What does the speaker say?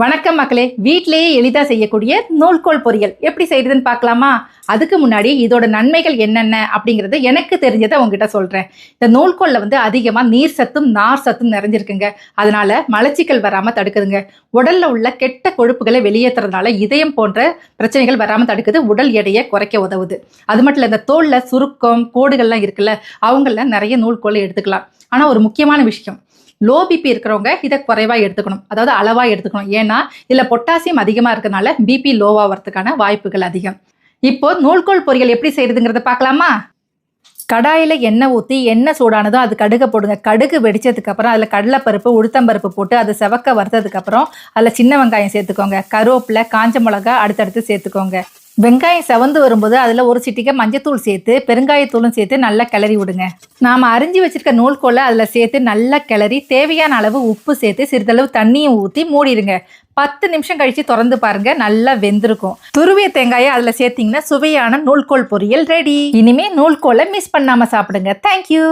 வணக்கம் மக்களே, வீட்டிலேயே எளிதாக செய்யக்கூடிய நூல்கோல் பொரியல் எப்படி செய்யறதுன்னு பார்க்கலாமா? அதுக்கு முன்னாடி இதோட நன்மைகள் என்னென்ன அப்படிங்கிறது எனக்கு தெரிஞ்சதை உங்ககிட்ட சொல்கிறேன். இந்த நூல்கோலில் அதிகமாக நீர் சத்தும் நார் சத்தும் நிறைஞ்சிருக்குங்க. அதனால மலச்சிக்கல் வராமல் தடுக்குதுங்க. உடலில் உள்ள கெட்ட கொழுப்புகளை வெளியேற்றுறதுனால இதயம் போன்ற பிரச்சனைகள் வராமல் தடுக்குது. உடல் எடையை குறைக்க உதவுது. அது மட்டும் இல்லை, இந்த தோலில் சுருக்கம் கோடுகள்லாம் இருக்குல்ல, அவங்கள நிறைய நூல்கோலை எடுத்துக்கலாம். ஆனால் ஒரு முக்கியமான விஷயம், லோ பிபி இருக்கிறவங்க இதை குறைவாக எடுத்துக்கணும், அதாவது அளவாக எடுத்துக்கணும். ஏன்னா இதில் பொட்டாசியம் அதிகமாக இருக்கிறதுனால பிபி லோவாகிறதுக்கான வாய்ப்புகள் அதிகம். இப்போ நூல்கோல் பொரியல் எப்படி செய்யறதுங்கிறத பார்க்கலாமா? கடாயில் எண்ணெய் ஊற்றி எண்ணெய் சூடானதோ அது கடுகை போடுங்க. கடுகு வெடிச்சதுக்கப்புறம் அதில் கடலைப்பருப்பு உளுத்தம்பருப்பு போட்டு அது செவக்க வறுத்ததுக்கப்புறம் அதில் சின்ன வெங்காயம் சேர்த்துக்கோங்க. கருவேப்பிலை, காஞ்ச மிளகா அடுத்தடுத்து சேர்த்துக்கோங்க. வெங்காயம் செவந்து வரும்போது அதில் ஒரு சிட்டிகை மஞ்சத்தூள் சேர்த்து பெருங்காயத்தூளும் சேர்த்து நல்லா கிளறி விடுங்க. நாம் அரிஞ்சு வச்சிருக்க நூல்கோலை அதில் சேர்த்து நல்லா கிளறி தேவையான அளவு உப்பு சேர்த்து சிறிதளவு தண்ணியும் ஊற்றி மூடிடுங்க. 10 நிமிஷம் கழித்து திறந்து பாருங்க, நல்லா வெந்திருக்கும். துருவிய தேங்காயை அதில் சேர்த்திங்கன்னா சுவையான நூல்கோல் பொரியல் ரெடி. இனிமே நூல்கோலை மிஸ் பண்ணாமல் சாப்பிடுங்க. தேங்க்யூ.